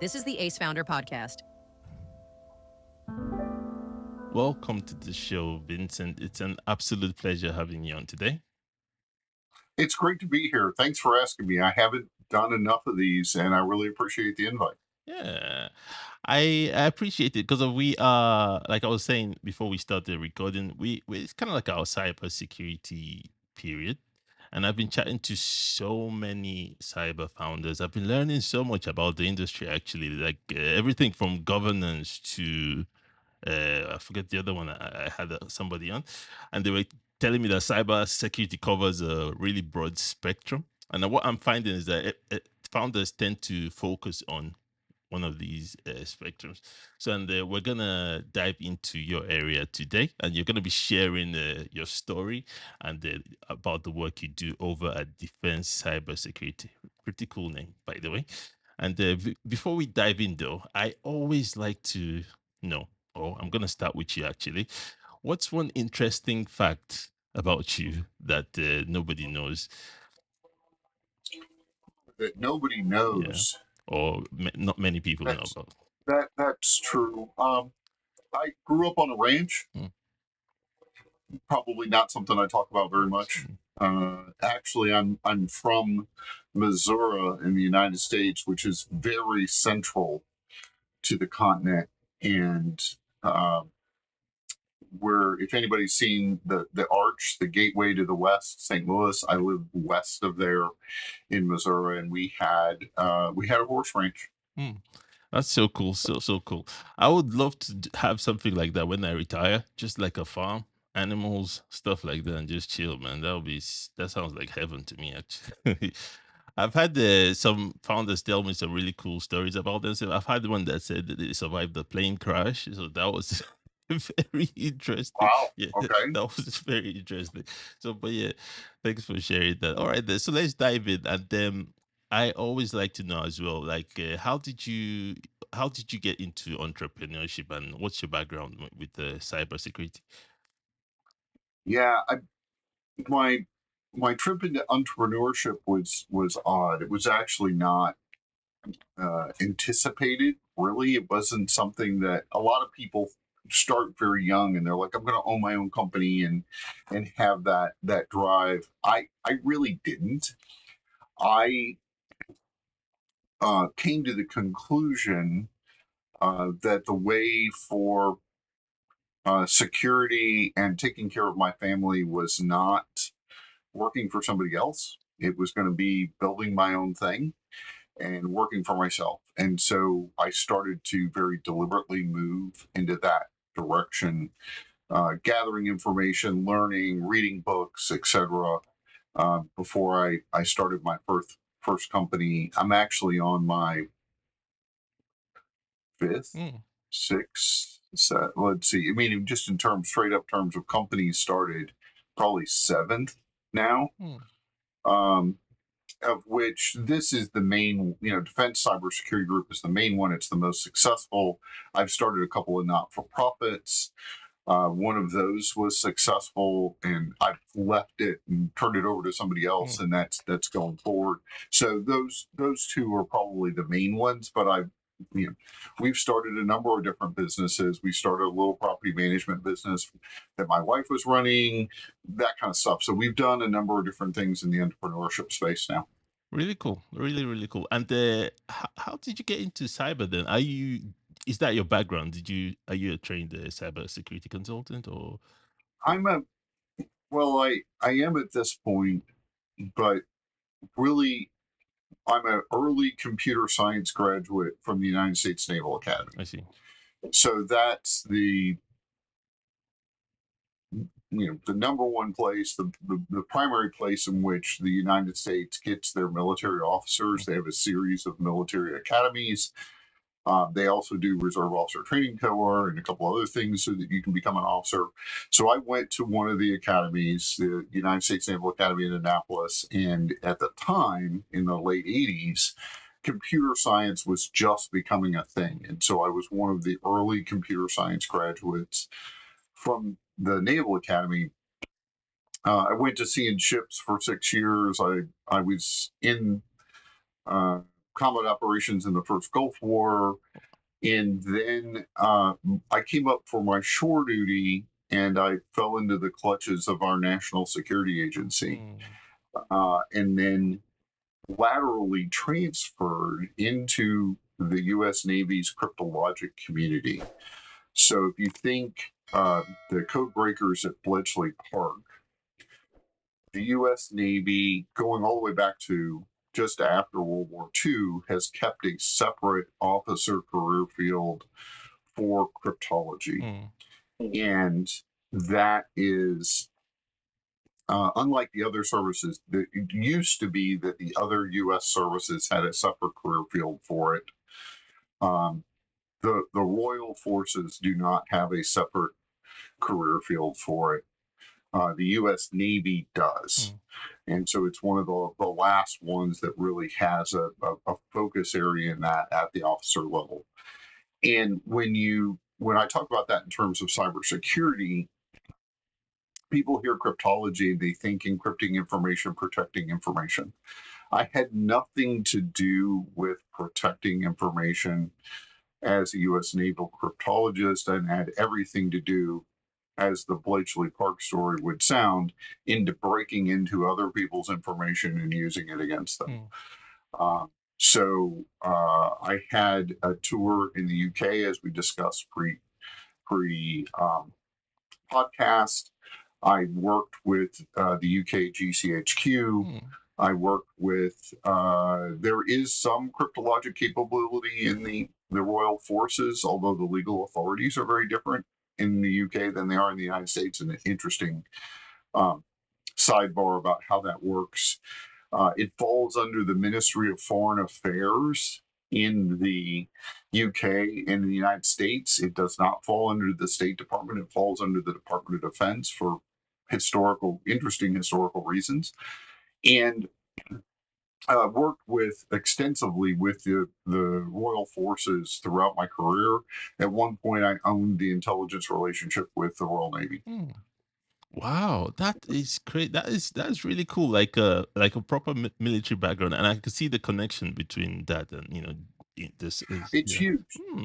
This is the Ace Founder Podcast. Welcome to the show, Vincent. It's an absolute pleasure having you on today. It's great to be here. Thanks for asking me. I haven't done enough of these, and I really appreciate the invite. Yeah, I appreciate it because we are, like I was saying before we started recording, we it's kind of like our cybersecurity period. And I've been chatting to so many cyber founders. I've been learning so much about the industry, actually, like everything from governance to I forget the other one. I had somebody on, and they were telling me that cyber security covers a really broad spectrum. And what I'm finding is that founders tend to focus on one of these spectrums. So, and we're gonna dive into your area today, and you're gonna be sharing your story and about the work you do over at Defense Cybersecurity. Pretty cool name, by the way. And before we dive in, though, I always like to know. Oh, I'm gonna start with you actually. What's one interesting fact about you that nobody knows? That nobody knows. Or not many people know That's about. that's true. I grew up on a ranch. Probably not something I talk about very much. Actually, I'm from Missouri in the United States, which is very central to the continent, and where, if anybody's seen the arch, the gateway to the west, St. Louis, I live west of there in Missouri, and we had a horse ranch. That's so cool, so cool. I would love to have something like that when I retire, just like a farm, animals, stuff like that, and just chill, man. That sounds like heaven to me, actually. I've had some founders tell me some really cool stories about themselves. I've had one that said that they survived the plane crash, so that was very interesting. Wow. Yeah, Okay. that was very interesting. So, but yeah, thanks for sharing that. All right, then, so let's dive in, and then I always like to know as well, like how did you get into entrepreneurship, and what's your background with cybersecurity? Yeah, my trip into entrepreneurship was odd. It was actually not anticipated. Really, it wasn't something that a lot of people start very young and they're like, I'm going to own my own company and have that drive. I really didn't. I came to the conclusion that the way for security and taking care of my family was not working for somebody else. It was going to be building my own thing and working for myself. And so I started to very deliberately move into that direction, gathering information, learning, reading books, etc. Before I started my first company. I'm actually on my fifth, sixth. Let's see. I mean, just in terms, straight up terms of companies started, probably seventh now. Of which this is the main, Defense Cybersecurity Group is the main one. It's the most successful. I've started a couple of not-for-profits. One of those was successful, and I've left it and turned it over to somebody else, and that's going forward. So those two are probably the main ones. But we've started a number of different businesses. We started a little property management business that my wife was running, that kind of stuff. So we've done a number of different things in the entrepreneurship space now. Really cool, really cool. And how did you get into cyber then? Is that your background? Are you a trained cybersecurity consultant, or? I am at this point, but really, I'm an early computer science graduate from the United States Naval Academy. I see. So that's the number one place, the primary place in which the United States gets their military officers. They have a series of military academies. They also do Reserve Officer Training Corps and a couple other things so that you can become an officer. So I went to one of the academies, the United States Naval Academy in Annapolis, and at the time, in the late 80s, computer science was just becoming a thing. And so I was one of the early computer science graduates from the Naval Academy. I went to sea in ships for 6 years. I was in combat operations in the first Gulf War, and then I came up for my shore duty, and I fell into the clutches of our national security agency, Mm, and then laterally transferred into the U.S. Navy's cryptologic community. So if you think the code breakers at Bletchley Park, the U.S. Navy, going all the way back to just after World War II, has kept a separate officer career field for cryptology. mm, And that is unlike the other services. It used to be that the other U.S. services had a separate career field for it. Um, the Royal Forces do not have a separate career field for it. The U.S. Navy does. mm, And so it's one of the last ones that really has a focus area in that at the officer level. And when I talk about that in terms of cybersecurity, people hear cryptology, they think encrypting information, protecting information. I had nothing to do with protecting information as a U.S. naval cryptologist, and had everything to do, as the Bletchley Park story would sound, into breaking into other people's information and using it against them. mm, I had a tour in the UK, as we discussed pre podcast. I worked with the UK GCHQ. mm, I worked with, there is some cryptologic capability in the Royal Forces, although the legal authorities are very different in the UK than they are in the United States. And an interesting um, sidebar about how that works. It falls under the Ministry of Foreign Affairs in the UK and the United States. It does not fall under the State Department. It falls under the Department of Defense for interesting historical reasons. And worked with extensively with the Royal Forces throughout my career. At one point, I owned the intelligence relationship with the Royal Navy. mm. Wow, that is great. That's really cool. Like a proper military background, and I could see the connection between that and this is It's huge. Hmm,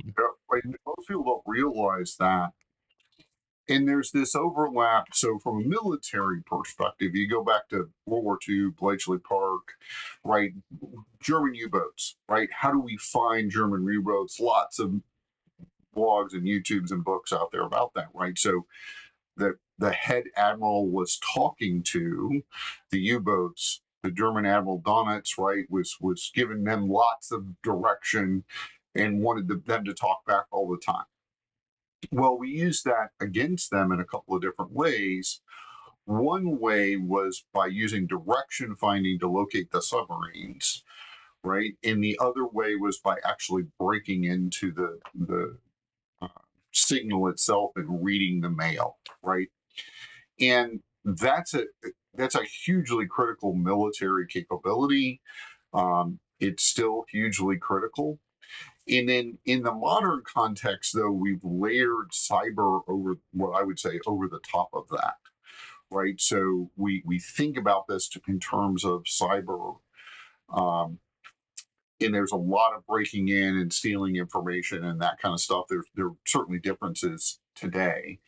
Most people don't realize that. And there's this overlap. So, from a military perspective, you go back to World War II, Bletchley Park, right? German U boats, right? How do we find German U boats? Lots of blogs and YouTubes and books out there about that, right? So, the head admiral was talking to the U boats. The German Admiral Donitz, right, was giving them lots of direction and wanted them to talk back all the time. Well, we used that against them in a couple of different ways. One way was by using direction finding to locate the submarines, right? And the other way was by actually breaking into the uh, signal itself and reading the mail, right? And that's a hugely critical military capability. It's still hugely critical. And then in the modern context, though, we've layered cyber over what I would say over the top of that, right? So we think about this in terms of cyber, um, and there's a lot of breaking in and stealing information and that kind of stuff. There are certainly differences today,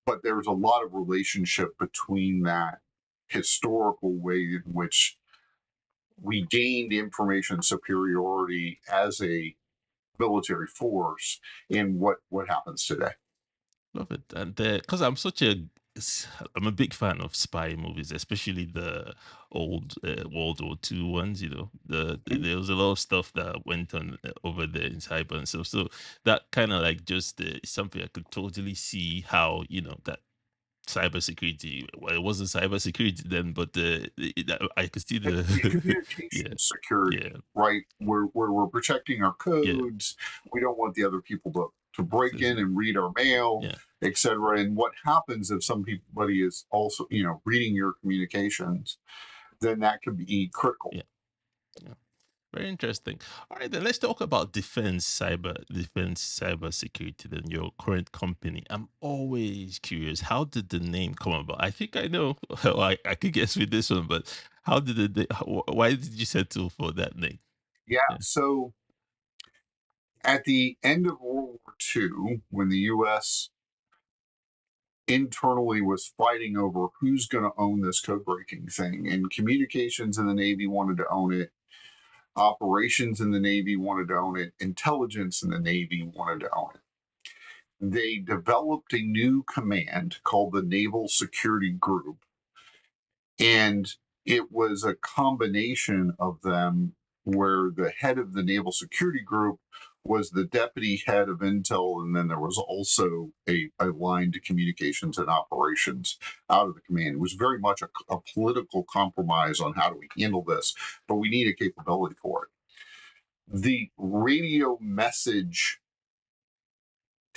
but there's a lot of relationship between that historical way in which we gained information superiority as a military force in what happens today. love it. And because I'm a big fan of spy movies, especially the old World War II ones. There was a lot of stuff that went on over there in cyber and stuff. So that kind of like just something I could totally see how that cybersecurity. Well, it wasn't cybersecurity then, but I could see the Communication yeah, yeah, security, right? Where we're protecting our yeah, codes. We don't want the other people to break in so, and read our mail, yeah, etc. And what happens if somebody is also, reading your communications, then that could be critical. yeah, yeah. Very interesting. All right, then let's talk about defense cyber security. Then your current company. I'm always curious. How did the name come about? I think I know. Well, I could guess with this one, but how did why did you settle for that name? Yeah. Yeah. So at the end of World War II, when the U.S. internally was fighting over who's going to own this code breaking thing, and communications in the Navy wanted to own it, operations in the Navy wanted to own it, intelligence in the Navy wanted to own it. They developed a new command called the Naval Security Group, and it was a combination of them where the head of the Naval Security Group was the deputy head of intel, and then there was also a line to communications and operations out of the command. It was very much a political compromise on how do we handle this, but we need a capability for it. The radio message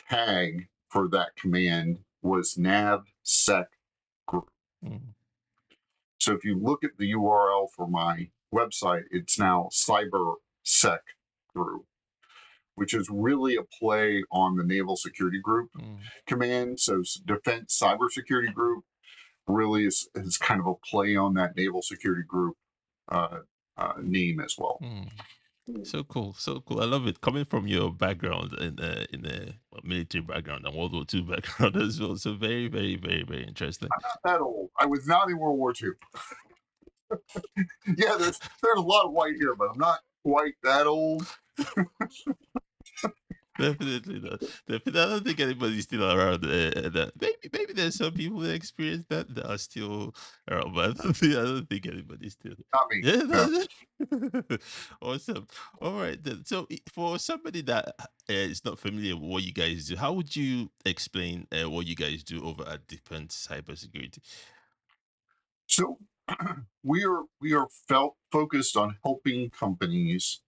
tag for that command was NavSec Group. Mm, So if you look at the URL for my website, it's now CyberSec Group, which is really a play on the Naval Security Group mm, command. So Defense Cybersecurity Group really is kind of a play on that Naval Security Group uh, name as well. mm. So cool, so cool. I love it. Coming from your background in a military background and World War II background as well. So very, very, very, very interesting. I'm not that old. I was not in World War II. Yeah, there's a lot of white here, but I'm not quite that old. Definitely not. Definitely, I don't think anybody's still around. That maybe there's some people that experience that are still around, but I don't think anybody's still. Not me. Yeah, No. awesome. All right, then. So for somebody that is not familiar with what you guys do, how would you explain what you guys do over at Defense Cybersecurity? So we are focused on helping companies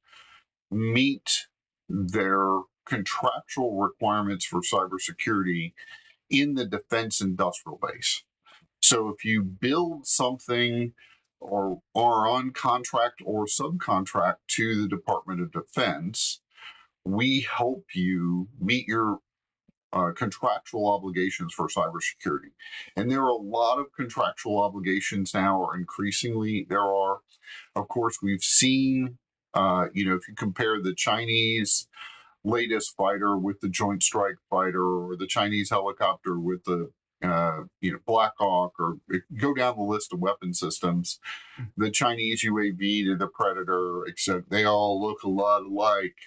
meet their contractual requirements for cybersecurity in the defense industrial base. So if you build something or are on contract or subcontract to the Department of Defense, we help you meet your contractual obligations for cybersecurity. And there are a lot of contractual obligations now, or increasingly there are. Of course, we've seen, if you compare the Chinese latest fighter with the Joint Strike Fighter, or the Chinese helicopter with the Black Hawk, or go down the list of weapon systems, the Chinese UAV to the Predator, except they all look a lot alike.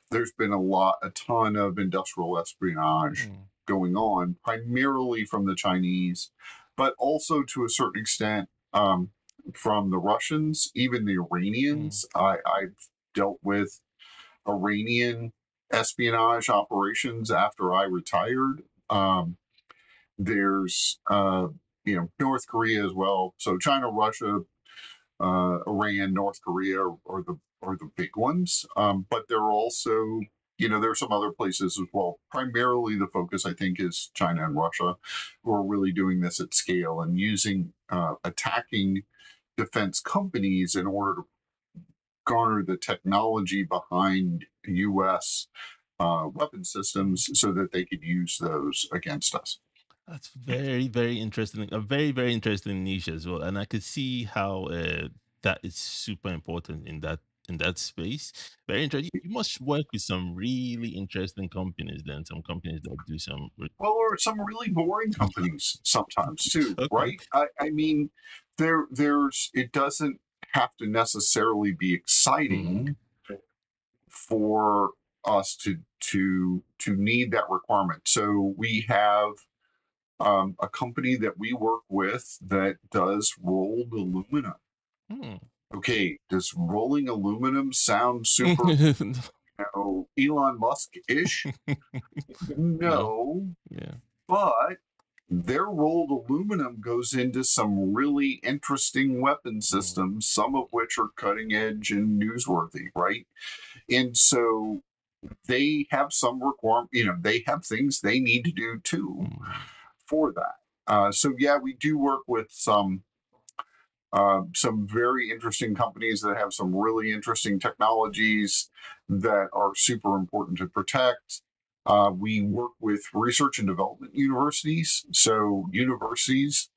There's been a ton of industrial espionage Mm, going on, primarily from the Chinese, but also to a certain extent from the Russians, even the mm, Iranians. I've dealt with Iranian espionage operations after I retired. There's North Korea as well. So China, Russia, Iran, North Korea are the big ones. But there are also there are some other places as well. Primarily, the focus I think is China and Russia, who are really doing this at scale and using attacking defense companies in order to garner the technology behind U.S. Weapon systems so that they could use those against us. that's very, very interesting. A very, very interesting niche as well, and I could see how that is super important in that space. Very interesting. You must work with some really interesting companies. Then some companies that do some. Well, or some really boring companies sometimes too, Okay. right? I mean, there's it doesn't have to necessarily be Mm, exciting for us to need that requirement. So we have a company that we work with that does rolled aluminum. mm. Okay, does rolling aluminum sound super, Elon Musk ish? No. No, Yeah. but their rolled aluminum goes into some really interesting weapon Mm, systems, some of which are cutting edge and newsworthy, right? And so they have some requirement, they have things they need to do too mm, for that. So yeah, we do work with some very interesting companies that have some really interesting technologies that are super important to protect. We work with research and development universities, so universities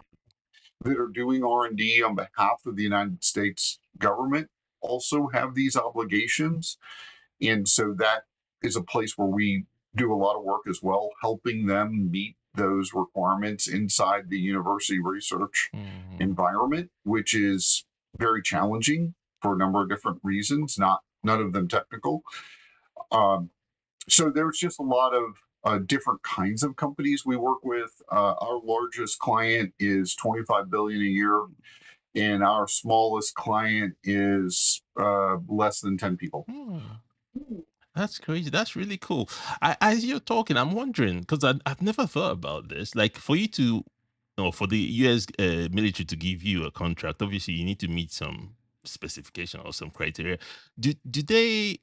that are doing R&D on behalf of the United States government also have these obligations. And so that is a place where we do a lot of work as well, helping them meet those requirements inside the university research environment, which is very challenging for a number of different reasons, none of them technical. So there's just a lot of different kinds of companies we work with. Our largest client is $25 billion a year, and our smallest client is less than 10 people. That's crazy. That's really cool. As you're talking, I'm wondering because I've never thought about this. Like for you to, or for the U.S. Military to give you a contract, obviously you need to meet some specification or some criteria. Do they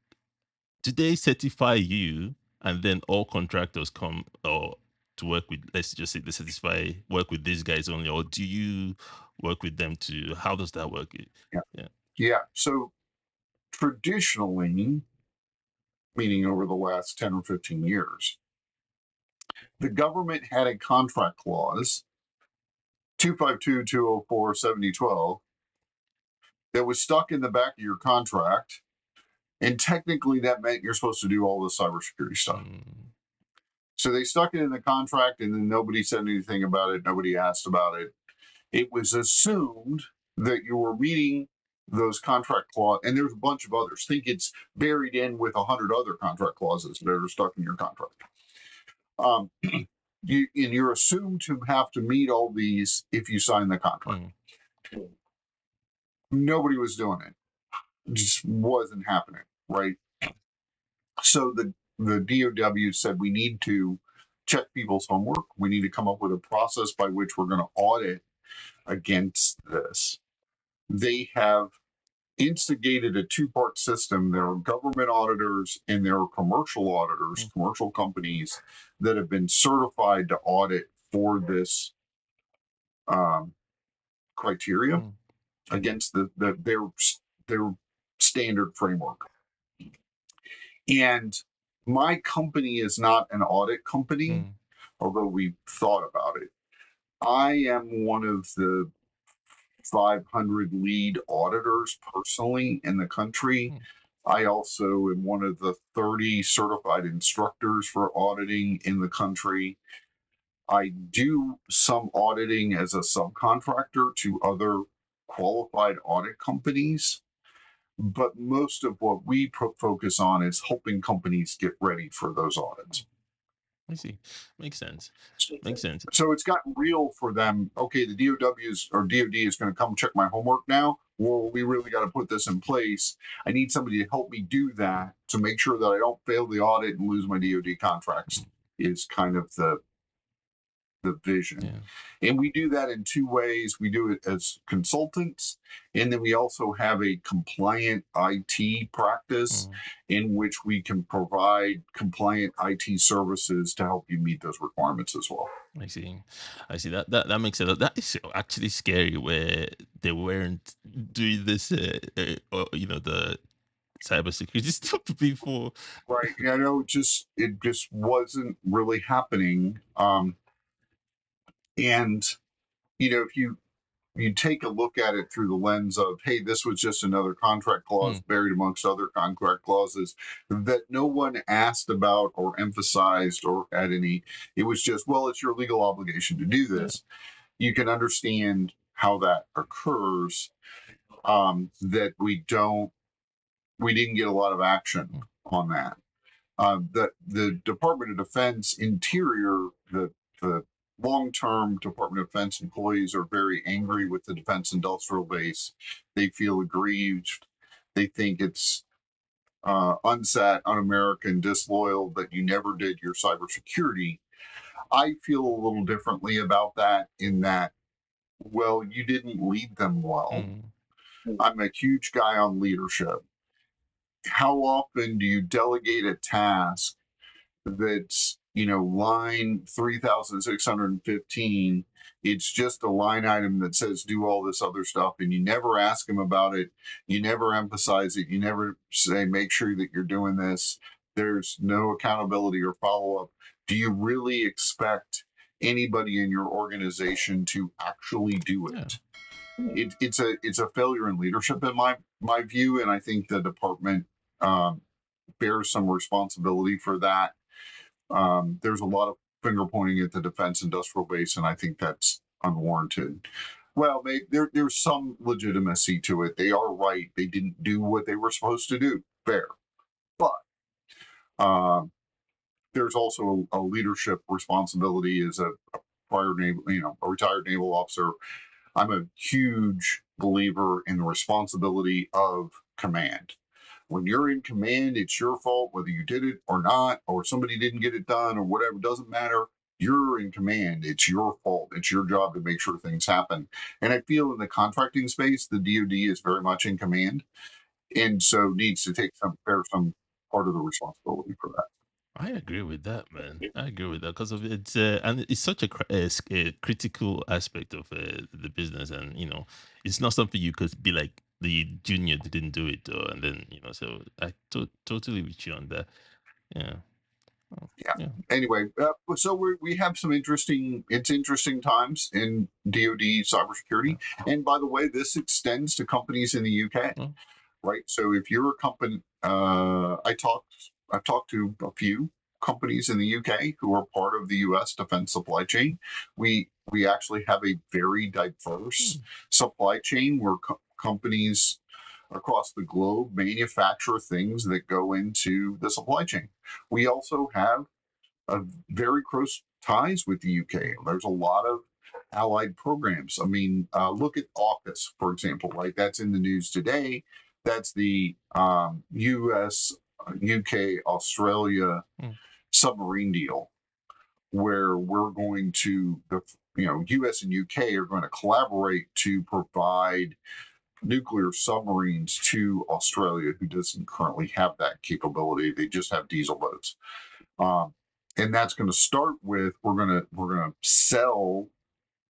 certify you, and then all contractors come or to work with? Let's just say they certify work with these guys only, or do you work with them too? How does that work? Yeah. So traditionally, meaning over the last 10 or 15 years, the government had a contract clause, 252, 204, 7012, that was stuck in the back of your contract. And technically, that meant you're supposed to do all the cybersecurity stuff. So they stuck it in the contract, and then nobody said anything about it. Nobody asked about it. It was assumed that you were meeting those contract clauses, and there's a bunch of others. Think it's buried in with 100 other contract clauses that are stuck in your contract. You're assumed to have to meet all these if you sign the contract. Nobody was doing it. It just wasn't happening, right? So the DOW said we need to check people's homework. We need to come up with a process by which we're going to audit against this. They have instigated a two-part system. There are government auditors and there are commercial auditors, commercial companies that have been certified to audit for this criteria against their standard framework. And my company is not an audit company, although we thought about it. I am one of the 500 lead auditors personally in the country. I also am one of the 30 certified instructors for auditing in the country. I do some auditing as a subcontractor to other qualified audit companies, but most of what we focus on is helping companies get ready for those audits. I see. Makes sense. Makes sense. So it's gotten real for them. Okay, the DOW's or DOD is going to come check my homework now. Well, we really got to put this in place. I need somebody to help me do that to make sure that I don't fail the audit and lose my DOD contracts. Is kind of the vision. And we do that in two ways. We do it as consultants, and then we also have a compliant IT practice in which we can provide compliant IT services to help you meet those requirements as well. I see. That makes sense. That is actually scary where they weren't doing this, the cybersecurity stuff before. Right. I know it just wasn't really happening. And if you take a look at it through the lens of, hey, this was just another contract clause buried amongst other contract clauses that no one asked about or emphasized or had any, it was just, well, it's your legal obligation to do this. You can understand how that occurs, that we didn't get a lot of action on that. The Department of Defense Interior, the long-term Department of Defense employees are very angry with the defense industrial base. They feel aggrieved. They think it's un-American, disloyal that you never did your cybersecurity. I feel a little differently about that in that, well, you didn't lead them well. I'm a huge guy on leadership. How often do you delegate a task that's line 3615? It's just a line item that says do all this other stuff, and you never ask them about it. You never emphasize it. You never say make sure that you're doing this. There's no accountability or follow-up. Do you really expect anybody in your organization to actually do it? It's a failure in leadership in my view, and I think the department bears some responsibility for that. There's a lot of finger pointing at the defense industrial base, and I think that's unwarranted. Well, there's some legitimacy to it. They are right. They didn't do what they were supposed to do. Fair. But there's also a leadership responsibility as a prior naval, a retired naval officer. I'm a huge believer in the responsibility of command. When you're in command, it's your fault, whether you did it or not, or somebody didn't get it done or whatever, doesn't matter. You're in command. It's your fault. It's your job to make sure things happen. And I feel in the contracting space, the DoD is very much in command, and so needs to bear some part of the responsibility for that. I agree with that, man. I agree with that because of it's and it's such a critical aspect of the business, and it's not something you could be like the junior didn't do it, and then So I totally with you on that. Yeah. Oh, Yeah. yeah. Anyway, so we have some interesting times in DoD cybersecurity. And by the way, this extends to companies in the UK, Oh, right? So if you're a company, I've talked to a few companies in the UK who are part of the US defense supply chain. We actually have a very diverse supply chain where companies across the globe manufacture things that go into the supply chain. We also have very close ties with the UK. There's a lot of allied programs. I mean, look at AUKUS, for example, right? That's in the news today. That's the US, UK, Australia mm, submarine deal, where we're going to, US and UK are going to collaborate to provide nuclear submarines to Australia, who doesn't currently have that capability. They just have diesel boats. Um, and that's going to start with we're going to sell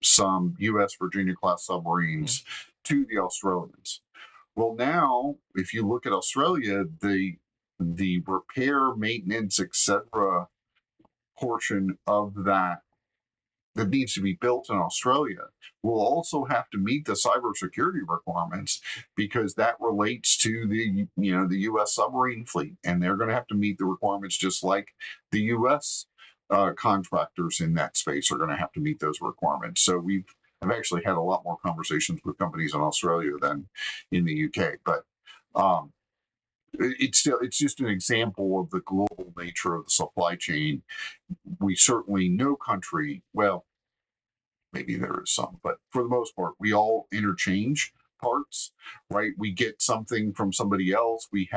some U.S. Virginia class submarines to the Australians. Well, now if you look at Australia, the repair, maintenance, etc. portion of that needs to be built in Australia will also have to meet the cybersecurity requirements, because that relates to the U.S. submarine fleet, and they're going to have to meet the requirements just like the U.S. Contractors in that space are going to have to meet those requirements. So I've actually had a lot more conversations with companies in Australia than in the UK, but um, it's just an example of the global nature of the supply chain. We certainly, no country, well, maybe there is some, but for the most part, we all interchange parts, right? We get something from somebody else. We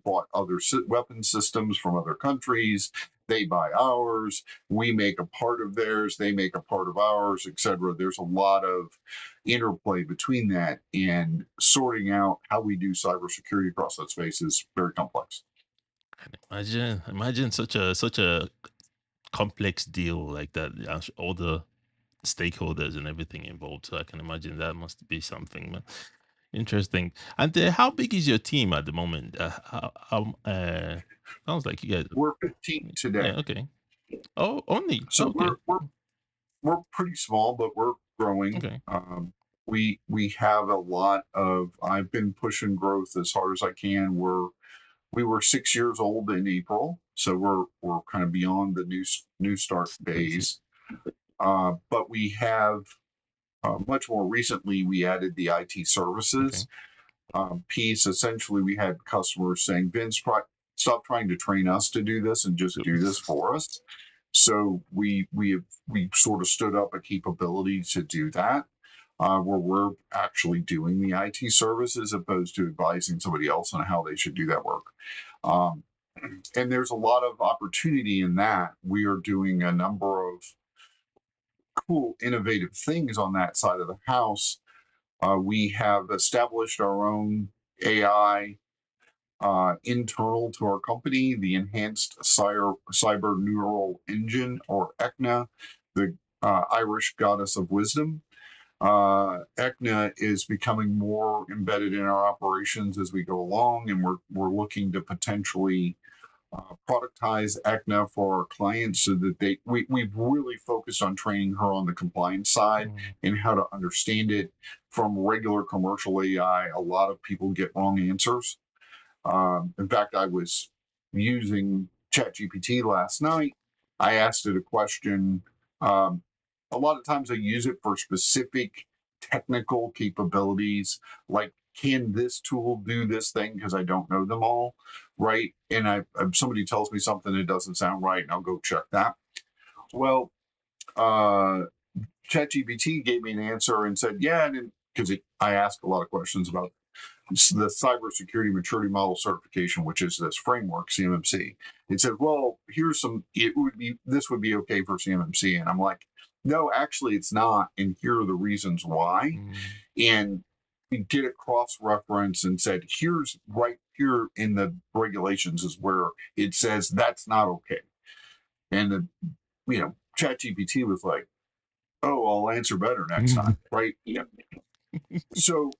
bought other weapon systems from other countries. They buy ours. We make a part of theirs. They make a part of ours, etc. There's a lot of interplay between that, and sorting out how we do cybersecurity across that space is very complex. imagine such a complex deal like that. All the stakeholders and everything involved. So I can imagine that must be something, man. Interesting. And how big is your team at the moment? Sounds like you guys. We're 15 today, Yeah. Okay. Oh, only. so Okay. we're pretty small, but we're growing. Okay. We have a lot of. I've been pushing growth as hard as I can. We were 6 years old in April, so we're kind of beyond the new start Crazy. days. But we have much more recently. We added the IT Okay. services piece. Essentially, we had customers saying, "Vince, stop trying to train us to do this and just do this for us." So we sort of stood up a capability to do that, where we're actually doing the IT service as opposed to advising somebody else on how they should do that work. Um, and there's a lot of opportunity in that. We are doing a number of cool, innovative things on that side of the house. We have established our own AI internal to our company, the Enhanced Cyber Neural Engine, or ECNA, the Irish goddess of wisdom. ECNA is becoming more embedded in our operations as we go along, and we're looking to potentially productize ECNA for our clients so that we've really focused on training her on the compliance side and how to understand it. From regular commercial AI, a lot of people get wrong answers. In fact, I was using ChatGPT last night. I asked it a question. A lot of times I use it for specific technical capabilities, like can this tool do this thing? Because I don't know them all, right? And somebody tells me something that doesn't sound right, and I'll go check that. Well, ChatGPT gave me an answer and said, yeah, because I asked a lot of questions about the cybersecurity maturity model certification, which is this framework, CMMC. It said, well, this would be okay for CMMC. And I'm like, no, actually it's not. And here are the reasons why. And we did a cross reference and said, here's right here in the regulations is where it says that's not okay. And ChatGPT was like, oh, I'll answer better next time. Right. Yeah. So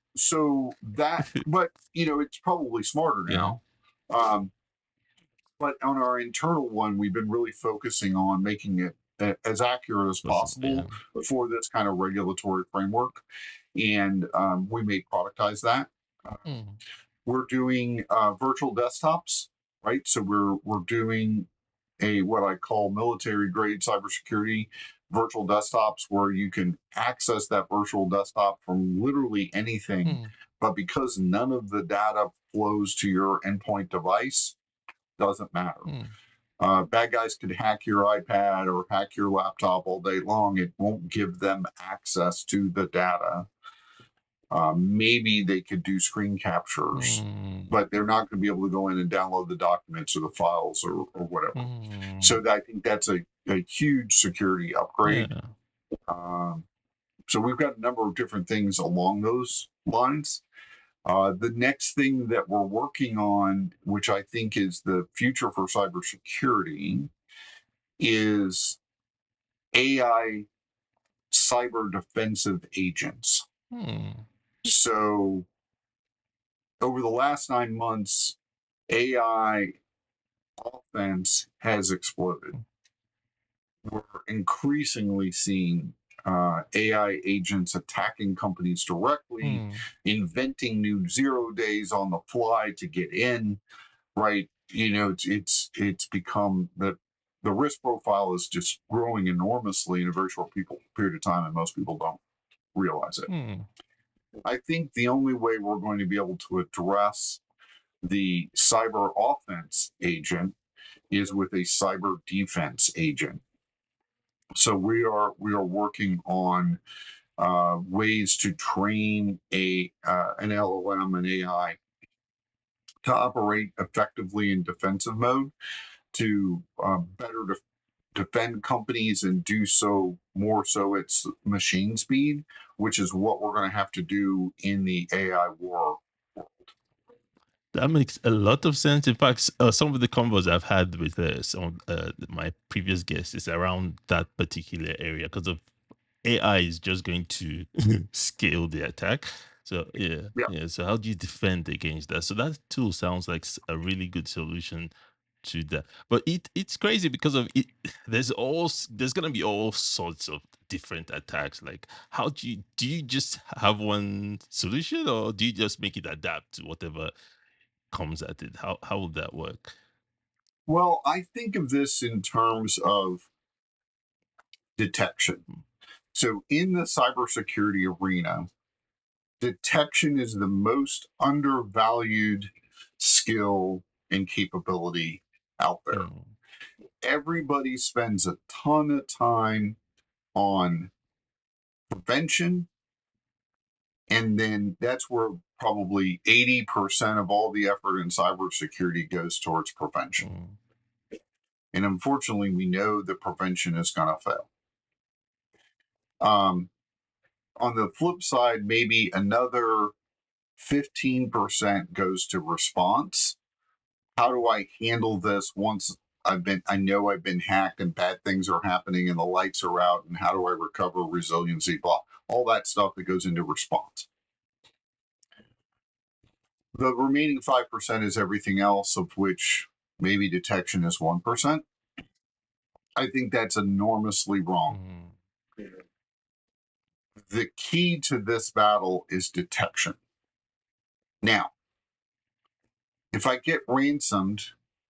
that, but it's probably smarter now. But on our internal one, we've been really focusing on making it as accurate as possible for this kind of regulatory framework. And we may productize that. We're doing virtual desktops, right? So we're doing what I call military grade cybersecurity virtual desktops, where you can access that virtual desktop from literally anything. But because none of the data flows to your endpoint device, doesn't matter. Bad guys could hack your iPad or hack your laptop all day long. It won't give them access to the data. Maybe they could do screen captures, but they're not going to be able to go in and download the documents or the files or whatever. So I think that's a huge security upgrade. So we've got a number of different things along those lines. The next thing that we're working on, which I think is the future for cybersecurity, is AI cyber defensive agents. So over the last 9 months, AI offense has exploded. We're increasingly seeing AI agents attacking companies directly, inventing new 0 days on the fly to get in, right? It's become the risk profile is just growing enormously in a very short period of time, and most people don't realize it. I think the only way we're going to be able to address the cyber offense agent is with a cyber defense agent. So we are working on ways to train an LLM and AI to operate effectively in defensive mode, to better defend companies and do so more so at machine speed, which is what we're going to have to do in the AI war world. That makes a lot of sense. In fact, some of the convos I've had with some of my previous guests is around that particular area, because of AI is just going to scale the attack. So yeah. So how do you defend against that? So that tool sounds like a really good solution to that. But it's crazy because of it. There's gonna be all sorts of different attacks. Like, how do you just have one solution, or do you just make it adapt to whatever comes at it? How would that work? Well, I think of this in terms of detection. So in the cybersecurity arena, detection is the most undervalued skill and capability out there. Everybody spends a ton of time on prevention, and then that's where probably 80% of all the effort in cybersecurity goes towards prevention. And unfortunately, we know that prevention is going to fail. On the flip side, maybe another 15% goes to response. How do I handle this once I know I've been hacked and bad things are happening and the lights are out, and how do I recover resiliency, blah, all that stuff that goes into response. The remaining 5% is everything else, of which maybe detection is 1%. I think that's enormously wrong. The key to this battle is detection. Now, if I get ransomed,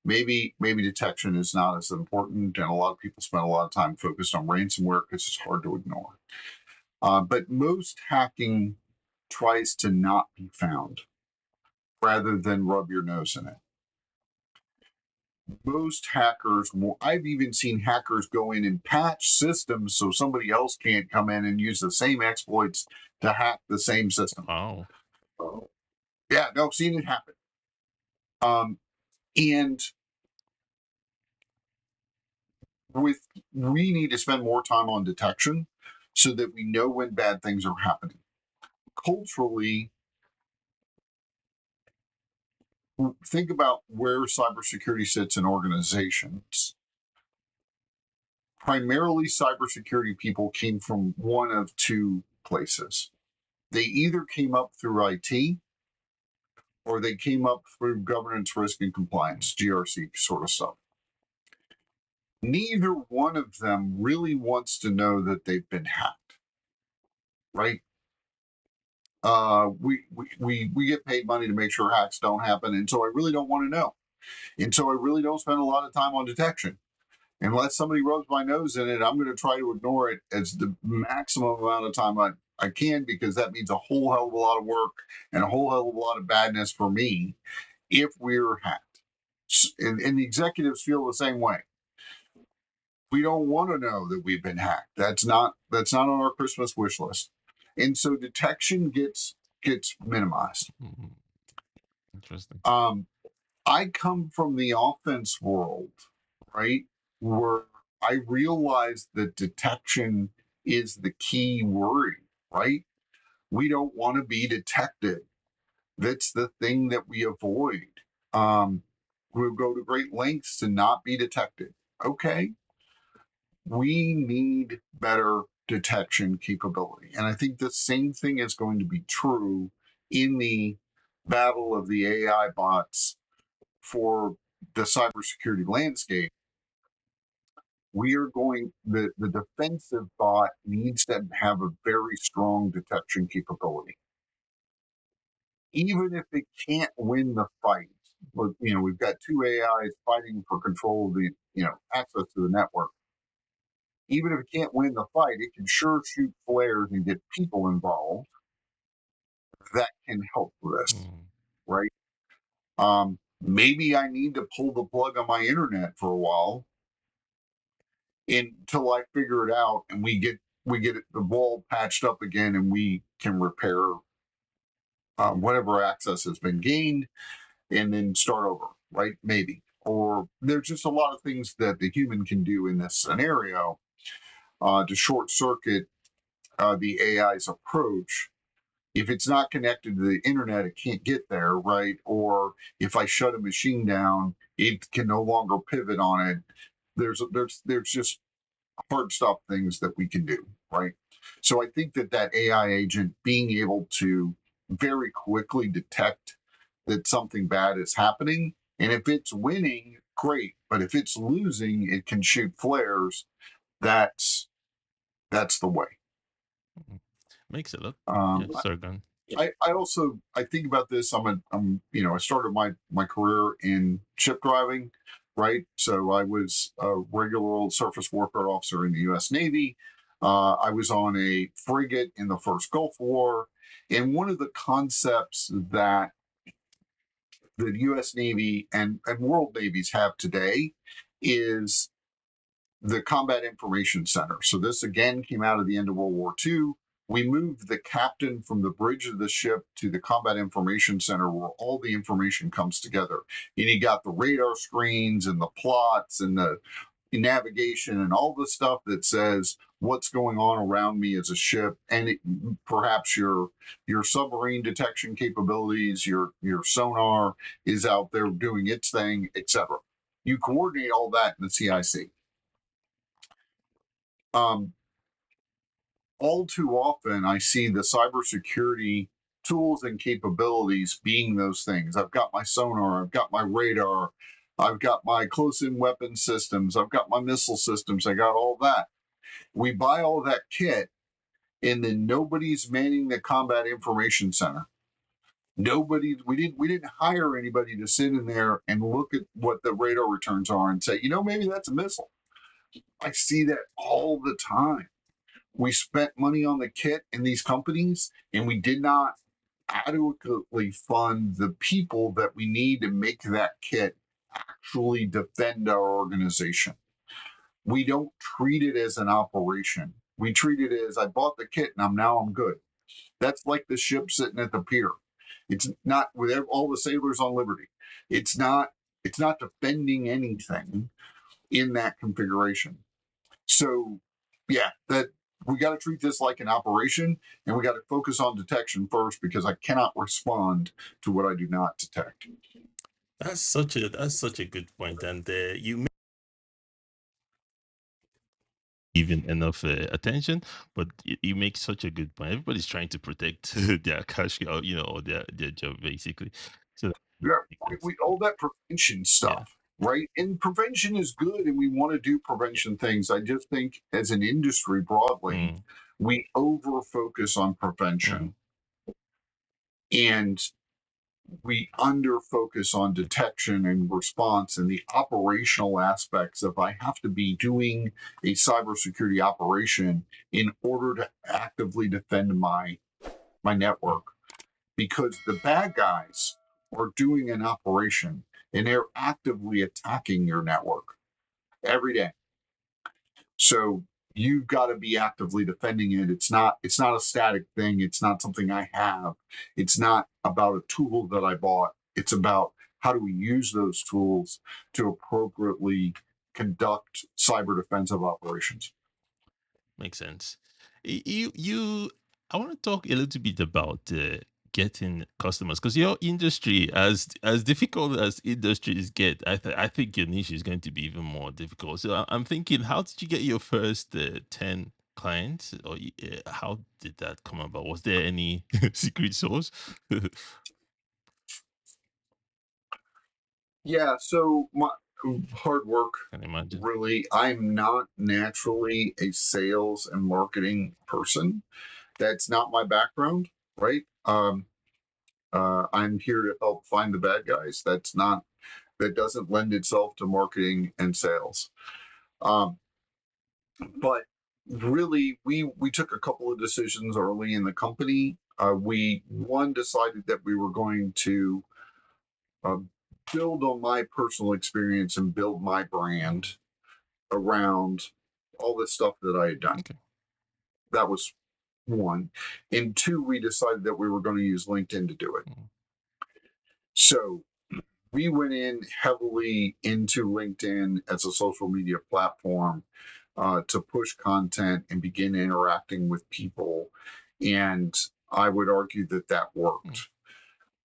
maybe detection is not as important, and a lot of people spend a lot of time focused on ransomware because it's hard to ignore. But most hacking tries to not be found rather than rub your nose in it. Most hackers, I've even seen hackers go in and patch systems so somebody else can't come in and use the same exploits to hack the same system. Wow. Yeah, no, I've seen it happen. And we need to spend more time on detection so that we know when bad things are happening. Culturally, think about where cybersecurity sits in organizations. Primarily, cybersecurity people came from one of two places. They either came up through IT or they came up through governance, risk, and compliance, GRC sort of stuff. Neither one of them really wants to know that they've been hacked, right? We get paid money to make sure hacks don't happen, and so I really don't want to know. And so I really don't spend a lot of time on detection. Unless somebody rubs my nose in it, I'm going to try to ignore it as the maximum amount of time I can, because that means a whole hell of a lot of work and a whole hell of a lot of badness for me if we're hacked. And the executives feel the same way. We don't want to know that we've been hacked. That's not on our Christmas wish list. And so detection gets minimized. Interesting. I come from the offense world, right? Where I realize that detection is the key worry, right? We don't want to be detected. That's the thing that we avoid. We'll go to great lengths to not be detected. Okay. We need better detection capability. And I think the same thing is going to be true in the battle of the AI bots for the cybersecurity landscape. We are going, the defensive bot needs to have a very strong detection capability. Even if it can't win the fight, but we've got two AIs fighting for control of the, access to the network. Even if it can't win the fight, it can sure shoot flares and get people involved. That can help this, right? Maybe I need to pull the plug on my internet for a while until I figure it out and we get the wall patched up again and we can repair whatever access has been gained and then start over, right? Maybe. Or there's just a lot of things that the human can do in this scenario to short circuit the AI's approach. If it's not connected to the internet, it can't get there, right? Or if I shut a machine down, it can no longer pivot on it. There's just hard stop things that we can do, right? So I think that AI agent being able to very quickly detect that something bad is happening, and if it's winning, great. But if it's losing, it can shoot flares. That's the way. Makes it look. Sorry, Gun. I also think about this. I started my career in ship driving, right? So I was a regular old surface warfare officer in the US Navy. I was on a frigate in the first Gulf War, and one of the concepts that the US Navy and world navies have today is the Combat Information Center. So this again came out of the end of World War II. We moved the captain from the bridge of the ship to the Combat Information Center where all the information comes together. And you got the radar screens and the plots and the navigation and all the stuff that says what's going on around me as a ship, and perhaps your submarine detection capabilities, your sonar is out there doing its thing, etc. You coordinate all that in the CIC. All too often, I see the cybersecurity tools and capabilities being those things. I've got my sonar, I've got my radar, I've got my close-in weapon systems. I've got my missile systems. I got all that. We buy all that kit, and then nobody's manning the combat information center. We didn't hire anybody to sit in there and look at what the radar returns are and say, maybe that's a missile. I see that all the time. We spent money on the kit in these companies, and we did not adequately fund the people that we need to make that kit actually defend our organization. We don't treat it as an operation. We treat it as, I bought the kit and I'm good. That's like the ship sitting at the pier. It's not with all the sailors on liberty. It's not defending anything in that configuration. So yeah, that we got to treat this like an operation, and we got to focus on detection first, because I cannot respond to what I do not detect. That's such a good point, and you may even enough attention, but you make such a good point. Everybody's trying to protect their cash, or their job basically. So Yeah, makes sense. all that prevention Yeah. stuff, right? And prevention is good, and we want to do prevention things. I just think, as an industry broadly, Mm, we over focus on mm, prevention, and we under focus on detection and response and the operational aspects of, I have to be doing a cybersecurity operation in order to actively defend my network, because the bad guys are doing an operation and they're actively attacking your network every day. So you've got to be actively defending it. It's not a static thing. It's not something I have. It's not about a tool that I bought. It's about, how do we use those tools to appropriately conduct cyber defensive operations. makes sense. I want to talk a little bit about getting customers, because your industry, as difficult as industries get, I think your niche is going to be even more difficult. So I'm thinking, how did you get your first 10 clients, or how did that come about? Was there any secret sauce? Yeah, so my hard work, Can imagine. really. I'm not naturally a sales and marketing person. That's not my background, right? I'm here to help find the bad guys. That doesn't lend itself to marketing and sales. Um, but really, we took a couple of decisions early in the company. We one decided that we were going to uh, build on my personal experience and build my brand around all the stuff that I had done. Okay. That was one. And two, we decided that we were going to use LinkedIn to do it. Mm, So we went in heavily into LinkedIn as a social media platform, to push content and begin interacting with people. And I would argue that that mm, worked.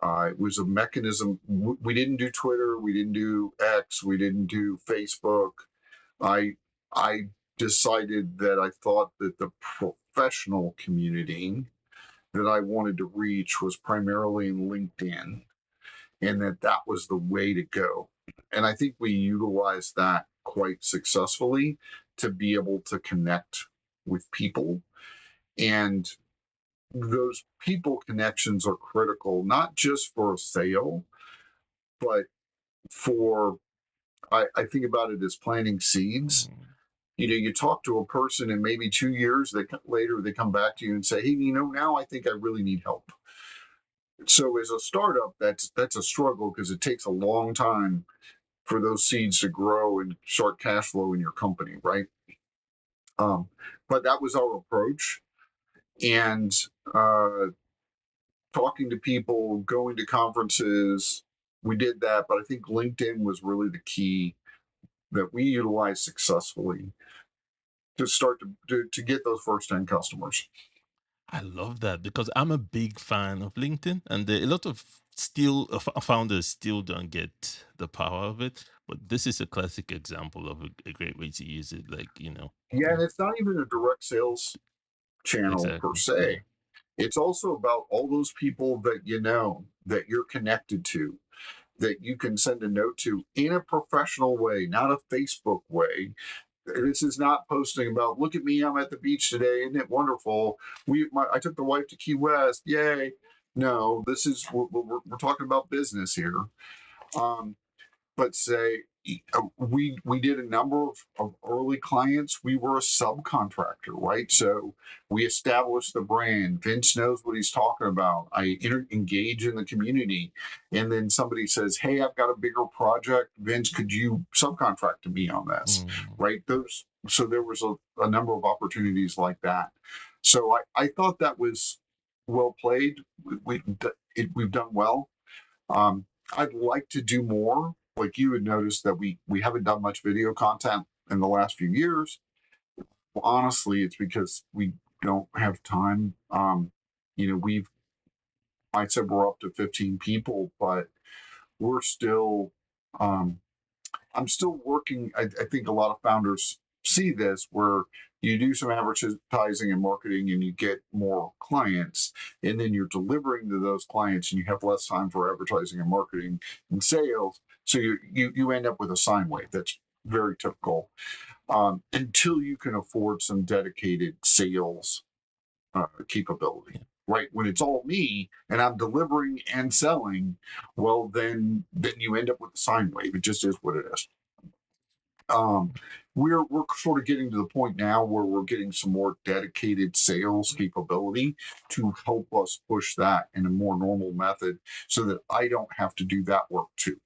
It was a mechanism. We didn't do Twitter, we didn't do X, we didn't do Facebook. I I decided that I thought that the professional community that I wanted to reach was primarily in LinkedIn, and that was the way to go. And I think we utilized that quite successfully to be able to connect with people. And those people connections are critical, not just for a sale, but for, I think about it as planting seeds. mm. You talk to a person, and maybe 2 years later they come back to you and say, hey, now I think I really need help. So as a startup, that's a struggle, because it takes a long time for those seeds to grow and start cash flow in your company, right? But that was our approach, and uh, talking to people, going to conferences, we did that. But I think LinkedIn was really the key that we utilized successfully to start to get those first 10 customers. I love that, because I'm a big fan of LinkedIn, and a lot of founders still don't get the power of it. But this is a classic example of a great way to use it. Like, Yeah, yeah, and it's not even a direct sales channel per exactly. Yeah. se. It's also about all those people that that you're connected to. that you can send a note to in a professional way, not a Facebook way. This is not posting about, look at me, I'm at the beach today, isn't it wonderful? I took the wife to Key West, yay. No, this is, we're talking about business here. Um, but say we did a number of early clients. We were a subcontractor, right? So we established the brand. Vince knows what he's talking about. I engage in the community, and then somebody says, "Hey, I've got a bigger project. Vince, could you subcontract to me on this?" Mm. Right? Those. So there was a number of opportunities like that. So I thought that was well played. We've done well. I'd like to do more. Like you would notice that we haven't done much video content in the last few years. Well, honestly, it's because we don't have time. We've I said we're up to 15 people, but we're still um, I'm still working. I think a lot of founders see this where you do some advertising and marketing and you get more clients, and then you're delivering to those clients and you have less time for advertising and marketing and sales. So you end up with a sine wave that's very typical until you can afford some dedicated sales capability. Right when it's all me and I'm delivering and selling, well then you end up with a sine wave. It just is what it is. um, we're sort of getting to the point now where we're getting some more dedicated sales capability to help us push that in a more normal method so that I don't have to do that work too.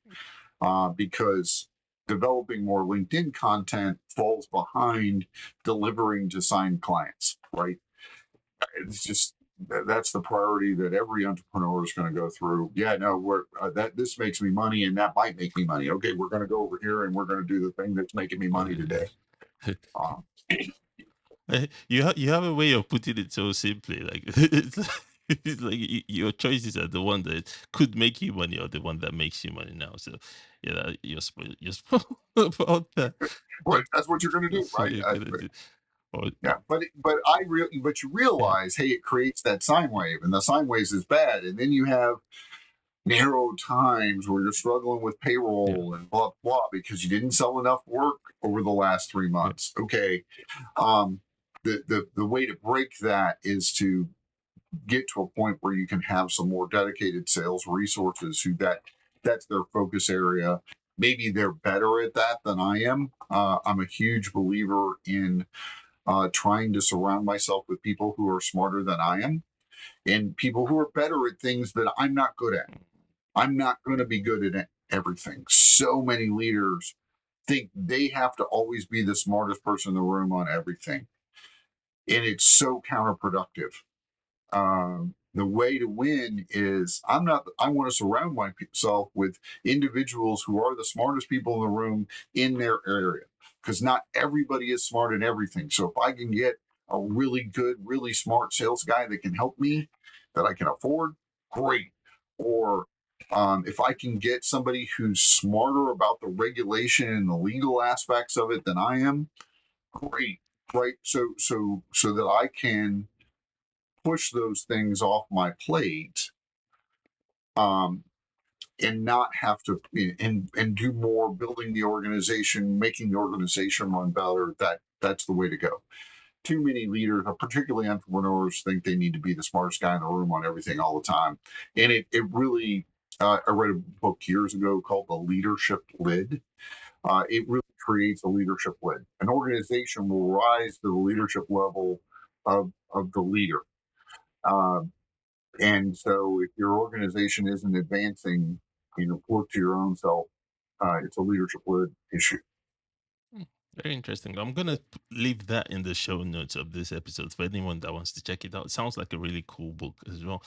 Because developing more LinkedIn content falls behind delivering to signed clients, right? It's just that's the priority that every entrepreneur is going to go through. Yeah, no, we're that this makes me money, and that might make me money. Okay, we're going to go over here, and we're going to do the thing that's making me money today. Um, You have a way of putting it so simply, like it's like your choices are the one that could make you money or the one that makes you money now. So yeah, you're spoiled about that. right, that's what you're going to do, That's what right? you're gonna do. Or, Yeah, but you yeah, realize, hey, it creates that sine wave, and the sine wave is bad, and then you have narrow times where you're struggling with yeah, payroll and blah blah because you didn't sell enough work over the last three yeah. months. Okay, um, the way to break that is to get to a point where you can have some more dedicated sales resources that's their focus area. Maybe they're better at that than I am. I'm a huge believer in trying to surround myself with people who are smarter than I am and people who are better at things that I'm not good at. I'm not going to be good at everything. So many leaders think they have to always be the smartest person in the room on everything. And it's so counterproductive. The way to win is I want to surround myself with individuals who are the smartest people in the room in their area because not everybody is smart in everything. So if I can get a really good, really smart sales guy that can help me that I can afford, great. Or if I can get somebody who's smarter about the regulation and the legal aspects of it than I am, great. Right. So that I can push those things off my plate um, and not have to and do more building the organization, making the organization run better. That's the way to go. Too many leaders, particularly entrepreneurs, think they need to be the smartest guy in the room on everything all the time, and it really. I read a book years ago called The Leadership Lid. It really creates a leadership lid. An organization will rise to the leadership level of the leader. Uh, And so if your organization isn't advancing, look to your own self. It's a leadership led issue. Hmm, very interesting. I'm gonna leave that in the show notes of this episode for anyone that wants to check it out. It sounds like a really cool book as well.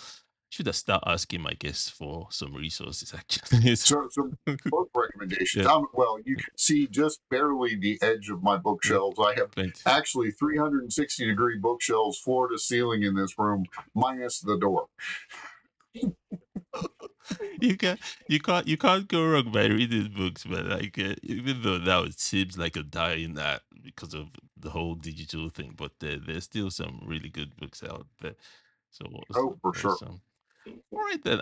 Should I start asking my guests for some resources? Actually, So book recommendations. yeah, Well, you can see just barely the edge of my yeah, bookshelves. I have plenty. actually 360-degree bookshelves, floor to ceiling in this room, minus the door. You can't go wrong by reading books, but like even though now it seems like a dying art because of the whole digital thing, but there's still some really good books out there. So Oh, for there's sure. some. All right then.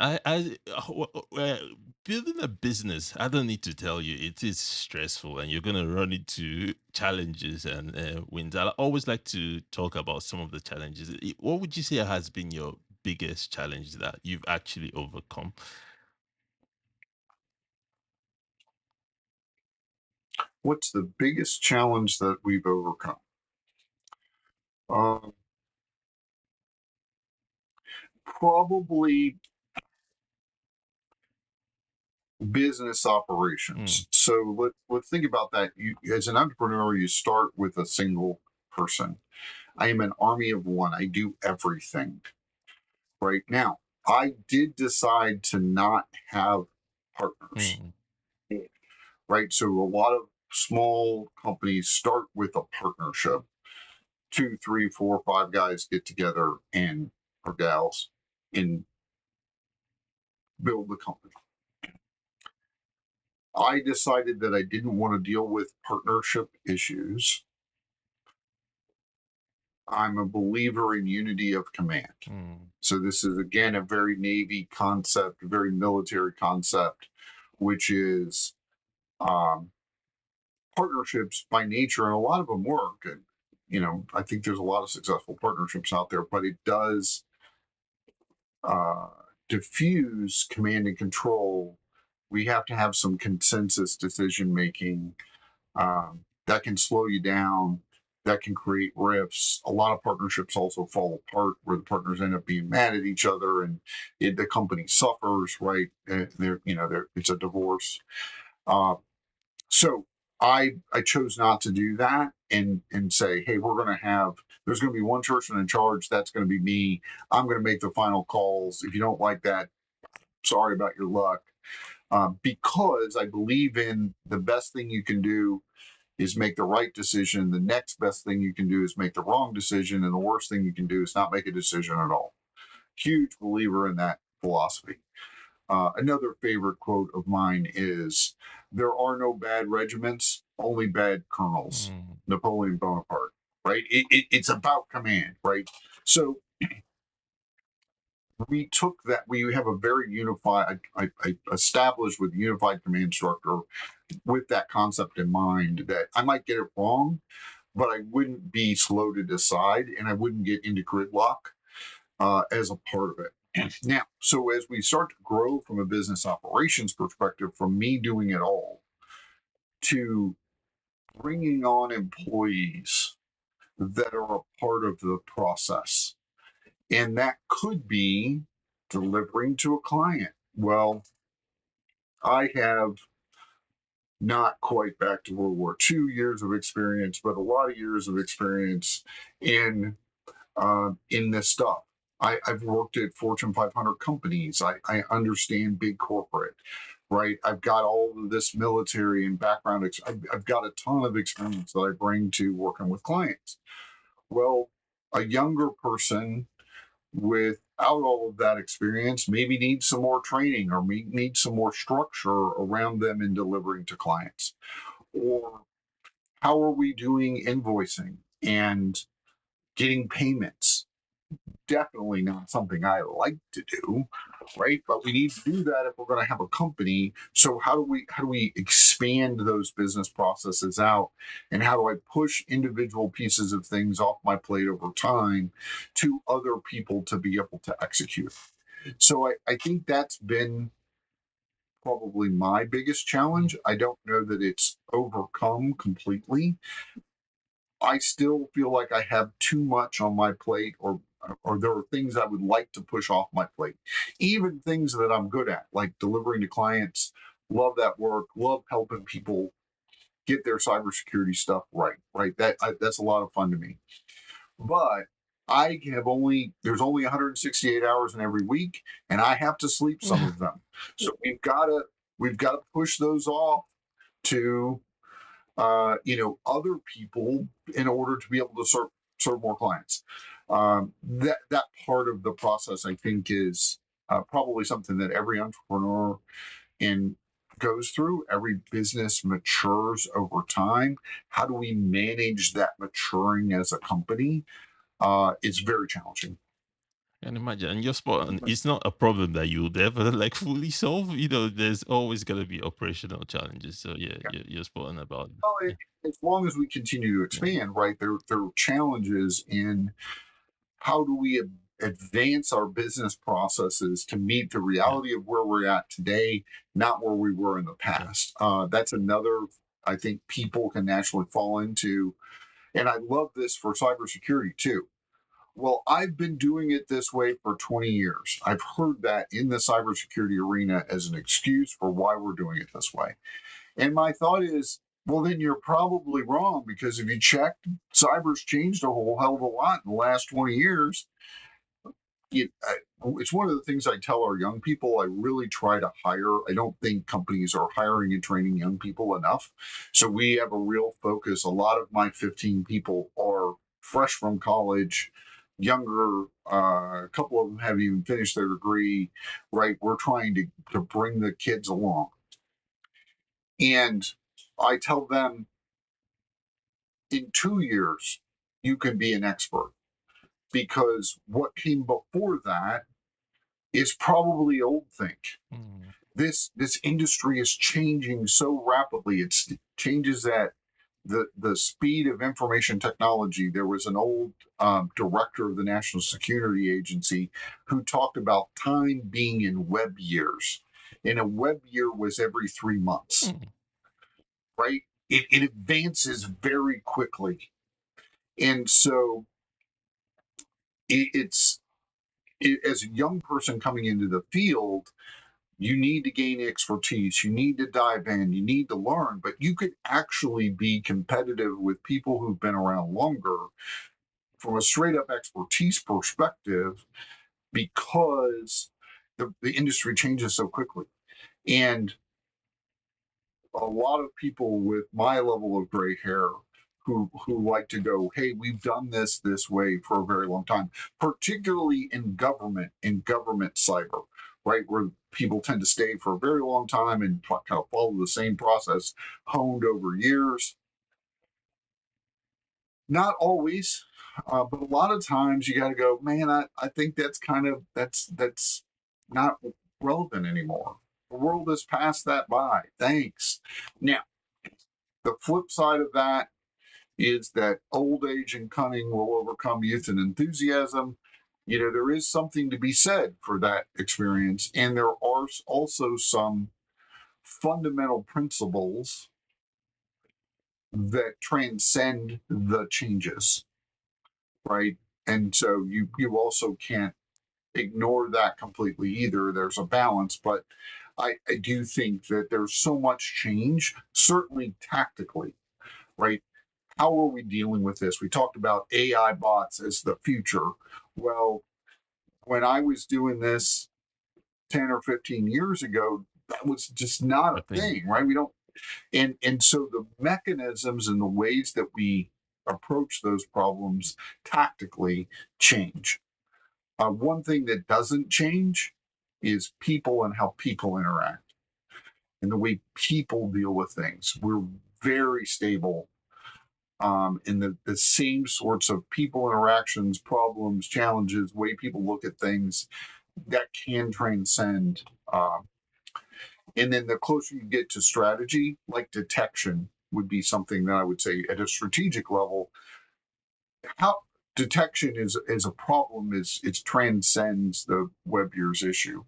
Building a business, I don't need to tell you, it is stressful, and you're gonna run into challenges and wins. I always like to talk about some of the challenges. What would you say has been your biggest challenge that you've actually overcome? What's the biggest challenge that we've overcome? Um, Probably business Mm, operations. So let's think about that. You, as an entrepreneur, you start with a single person. I am an army of one. I do everything. Right now, I did decide to not have partners. mm, Right. So a lot of small companies start with a partnership. Two, three, four, five guys get together and or gals and build the company. I decided that I didn't want to deal with partnership issues. I'm a believer in unity of command. mm, So this is again a very Navy concept, very military concept, which is um, partnerships by nature, and a lot of them work. And I think there's a lot of successful partnerships out there, but it does uh, diffuse command and control. We have to have some consensus decision making that can slow you down, that can create rifts. A lot of partnerships also fall apart where the partners end up being mad at each other, and the company suffers. Right? It's a divorce. Uh, so I chose not to do that and say, hey, there's going to be one person in charge. That's going to be me. I'm going to make the final calls. If you don't like that, sorry about your luck. Because I believe in the best thing you can do is make the right decision. The next best thing you can do is make the wrong decision. And the worst thing you can do is not make a decision at all. Huge believer in that philosophy. Another favorite quote of mine is, there are no bad regiments, only bad colonels. mm, Napoleon Bonaparte, right? It's about command, right? So we took that, we have a very unified, I established with unified command structure with that concept in mind that I might get it wrong, but I wouldn't be slow to decide and I wouldn't get into gridlock as a part of it. Now, so as we start to grow from a business operations perspective, from me doing it all to bringing on employees that are a part of the process, and that could be delivering to a client. Well, I have not quite back to World War II years of experience, but a lot of years of experience in this stuff. I've worked at Fortune 500 companies. I understand big corporate, right? I've got all of this military and background. I've got a ton of experience that I bring to working with clients. Well, a younger person without all of that experience maybe needs some more training or needs some more structure around them in delivering to clients. Or how are we doing invoicing and getting payments? Definitely not something I like to do, right? But we need to do that if we're going to have a company. So how do we expand those business processes out, and how do I push individual pieces of things off my plate over time to other people to be able to execute? So I think that's been probably my biggest mm. challenge. I don't know that it's overcome completely. I still feel like I have too much on my plate, or there are things I would like to push off my plate. Even things that I'm good at, like delivering to clients. Love that work. Love helping people get their cybersecurity stuff right. Right. That's a lot of fun to me. But there's only 168 hours in every week, and I have to sleep some of them. So we've got to push those off to other people in order to be able to serve more clients. That part of the process, I think, is probably something that every entrepreneur in goes through. Every business matures over time. How do we manage that maturing as a company? It's very challenging. can imagine. And you're spot on. It's not a problem that you'll ever like fully solve. There's always gonna be operational challenges. So yeah, Yeah. you're spot on about Well, yeah, as long as we continue to yeah, expand, right, there are challenges in how do we advance our business processes to meet the yeah, reality of where we're at today, not where we were in the yeah. past. That's another, I think, people can naturally fall into. And I love this for cybersecurity too. Well, I've been doing it this way for 20 years. I've heard that in the cybersecurity arena as an excuse for why we're doing it this way. And my thought is, well, then you're probably wrong, because if you check, cyber's changed a whole hell of a lot in the last 20 years. It's one of the things I tell our young people. I really try to hire. I don't think companies are hiring and training young people enough. So we have a real focus. A lot of my 15 people are fresh from college, younger. A couple of them haven't even finished their degree, right? We're trying to bring the kids along. And I tell them, in 2 years, you can be an expert, because what came before that is probably old think. Mm, This industry is changing so rapidly. It changes at the speed of information technology. There was an old director of the National Security Agency who talked about time being in web years, and a web year was every 3 months, mm, right? It advances very quickly, and so it's as a young person coming into the field, you need to gain expertise, you need to dive in, you need to learn, but you could actually be competitive with people who've been around longer from a straight up expertise perspective, because the industry changes so quickly. And a lot of people with my level of gray hair who like to go, hey, we've done this way for a very long time, particularly in government cyber, right, where people tend to stay for a very long time and kind of follow the same process, honed over years. Not always, but a lot of times you got to go, man. I think that's not relevant anymore. The world has passed that by. Thanks. Now, the flip side of that is that old age and cunning will overcome youth and enthusiasm. There is something to be said for that experience. And there are also some fundamental principles that transcend the changes, right? And so you also can't ignore that completely either. There's a balance, but I do think that there's so much change, certainly tactically, right? How are we dealing with this? We talked about AI bots as the future. Well, when I was doing this 10 or 15 years ago, that was just not I a think thing, right? We don't, and so the mechanisms and the ways that we approach those problems tactically change. One thing that doesn't change is people and how people interact and the way people deal with things. We're very stable in the same sorts of people interactions, problems, challenges, way people look at things that can transcend. And then the closer you get to strategy, like detection would be something that I would say at a strategic level, how detection is a problem is it transcends the web years issue.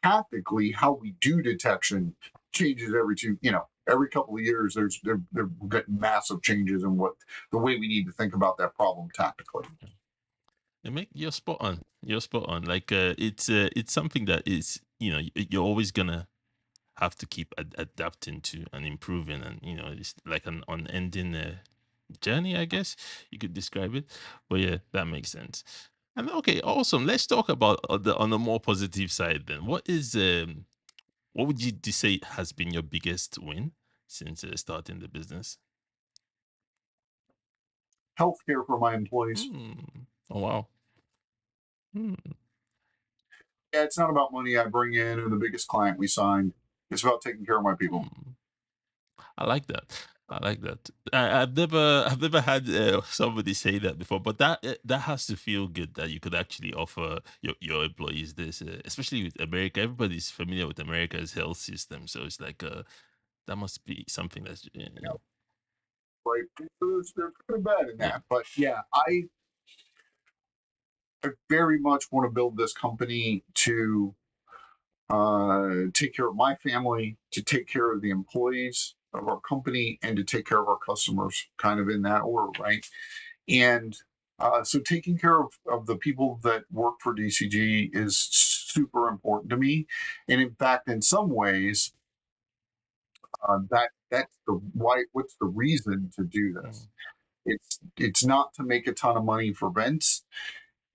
Tactically, how we do detection changes every couple of years. They're getting massive changes in what the way we need to think about that problem tactically. you're spot on. You're spot on. Like it's something that is you're always gonna have to keep adapting to and improving, and it's like an unending journey, I guess you could describe it. But yeah, that makes sense. And okay, awesome. Let's talk about on the more positive side then. What would you say has been your biggest win since starting the business? Healthcare for my employees. Hmm. Oh wow. Hmm. Yeah, it's not about money I bring in or the biggest client we signed. It's about taking care of my people. Hmm. I like that. I like that. I've never had somebody say that before, but that has to feel good that you could actually offer your employees this, especially with America. Everybody's familiar with America's health system, so it's like that must be something that's You know, right? So there's good and bad in yeah. that, but yeah, I very much want to build this company to take care of my family, to take care of the employees of our company, and to take care of our customers, kind of in that order, right? And so taking care of the people that work for DCG is super important to me. And in fact, in some ways, that's the why. What's the reason to do this? Mm, It's not to make a ton of money for Vince.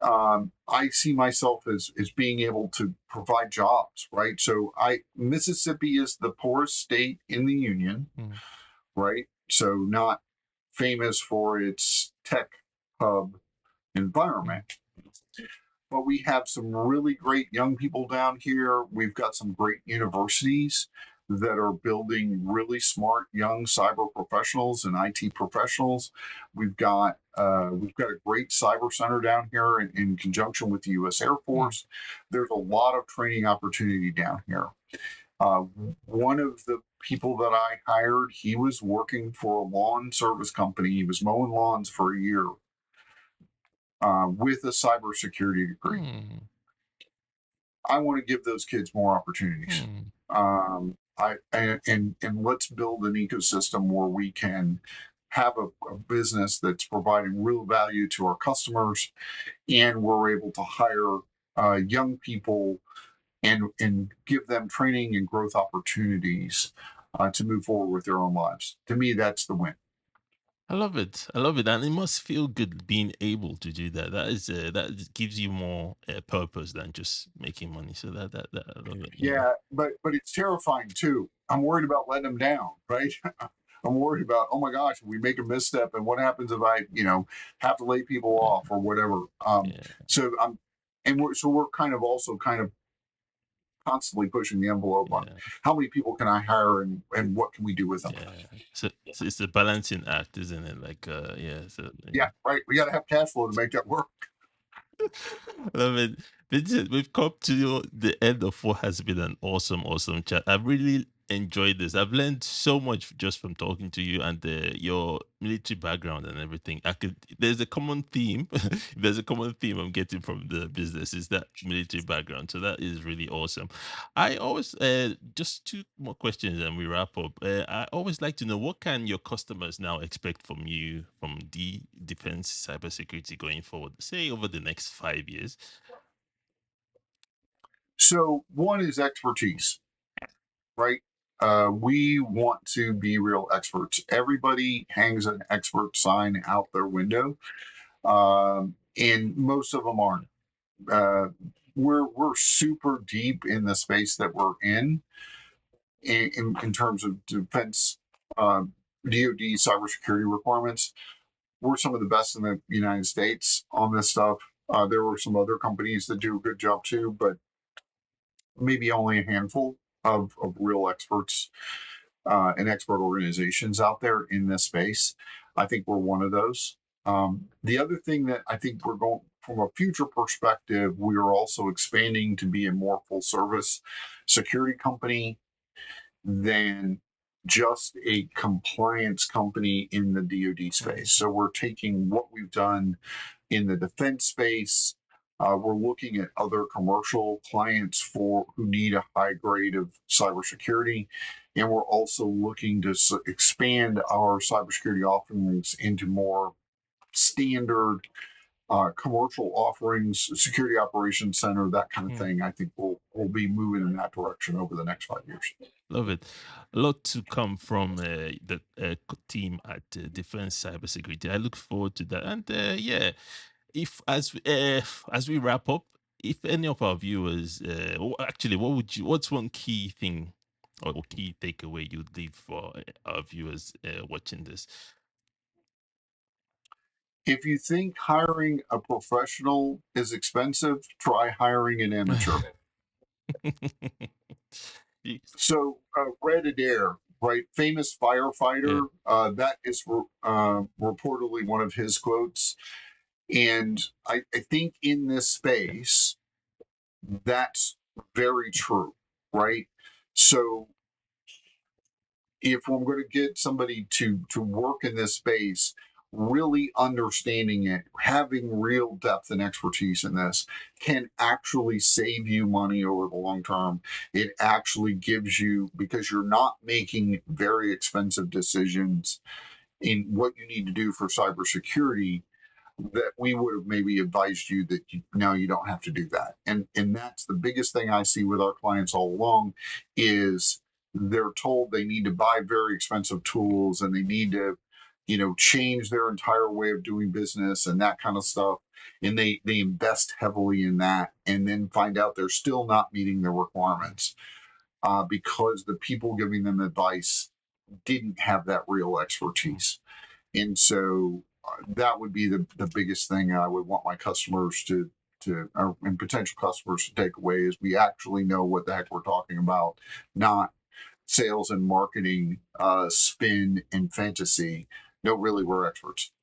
I see myself as being able to provide jobs, right? So Mississippi is the poorest state in the union, mm, right? So not famous for its tech hub mm, environment. But we have some really great young people down here. We've got some great universities that are building really smart young cyber professionals and IT professionals. We've got a great cyber center down here in conjunction with the U.S. Air mm. Force. There's a lot of training opportunity down here. Uh, One of the people that I hired, he was working for a lawn service company. He was mowing lawns for a year with a cybersecurity degree. Mm, I want to give those kids more opportunities. mm. And let's build an ecosystem where we can have a business that's providing real value to our customers, and we're able to hire young people and give them training and growth opportunities to move forward with their own lives. To me, that's the win. I love it. I love it, and it must feel good being able to do that. That gives you more purpose than just making money. So that I love it. Yeah, Yeah, but it's terrifying too. I'm worried about letting them down, right? I'm worried about, oh my gosh, if we make a misstep, and what happens if I, have to lay people off or whatever. yeah, So I'm, and we're kind of also kind of constantly pushing the envelope on yeah, how many people can I hire and what can we do with them. yeah. So it's a balancing act, isn't it? Like, yeah. So Yeah, yeah. right. We got to have cash flow to make that work. Love it. Vincent, we've come to the end of what has been an awesome chat. I've really enjoyed this. I've learned so much just from talking to you and your military background and everything. There's a common theme. There's a common theme I'm getting from the business is that military background. So that is really awesome. I always, just two more questions and we wrap up. I always like to know what can your customers now expect from you from the defense cybersecurity going forward, say over the next 5 years? So one is expertise, right? We want to be real experts. Everybody hangs an expert sign out their window, and most of them aren't. Uh, we're super deep in the space that we're in terms of defense, DoD cybersecurity requirements. We're some of the best in the United States on this stuff. There were some other companies that do a good job too, but maybe only a handful of real experts and expert organizations out there in this space. I think we're one of those. The other thing that I think we're going from a future perspective, we are also expanding to be a more full service security company than just a compliance company in the DoD Mm, space. So we're taking what we've done in the defense space. We're looking at other commercial clients for who need a high grade of cybersecurity, and we're also looking to expand our cybersecurity offerings into more standard commercial offerings, security operations center, that kind of mm. thing. I think we'll be moving in that direction over the next 5 years. Love it. A lot to come from the team at Defense Cybersecurity. I look forward to that. And yeah, if as we wrap up, if any of our viewers, actually, what's one key thing or key takeaway you'd leave for our viewers watching this? If you think hiring a professional is expensive, try hiring an amateur. You- So, Red Adair, right? Famous firefighter. That is reportedly one of his quotes. And I think in this space, that's very true, right? So if I'm going to get somebody to work in this space, really understanding it, having real depth and expertise in this can actually save you money over the long term. It actually gives you, because you're not making very expensive decisions in what you need to do for cybersecurity, that we would have maybe advised you that now you don't have to do that. And that's the biggest thing I see with our clients all along is they're told they need to buy very expensive tools and they need to, change their entire way of doing business and that kind of stuff. And they invest heavily in that and then find out they're still not meeting their requirements because the people giving them advice didn't have that real expertise. And so that would be the biggest thing I would want my customers and potential customers to take away is we actually know what the heck we're talking about, not sales and marketing, spin and fantasy. No, really, we're experts.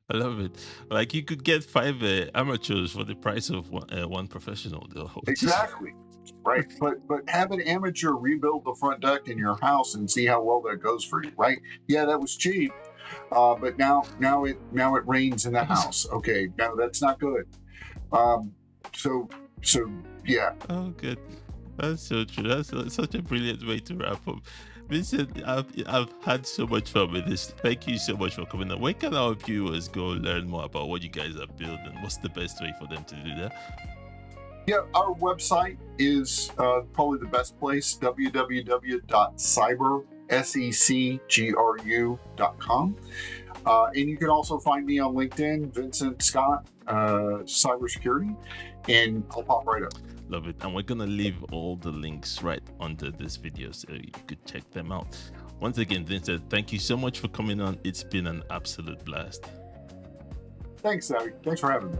I love it. Like you could get 5 amateurs for the price of one professional, though. Exactly. Right. But have an amateur rebuild the front deck in your house and see how well that goes for you. Right. Yeah, that was cheap. But now it rains in the house. Okay, now that's not good. So yeah. Oh, good. That's so true. That's such a brilliant way to wrap up. Vincent, I've had so much fun with this. Thank you so much for coming on. Where can our viewers go learn more about what you guys are building? What's the best way for them to do that? Yeah, our website is probably the best place, www.secgru.com. And you can also find me on LinkedIn, Vincent Scott, Cybersecurity, and I'll pop right up. Love it. And we're going to leave all the links right under this video so you could check them out. Once again, Vincent, thank you so much for coming on. It's been an absolute blast. Thanks, Abby. Thanks for having me.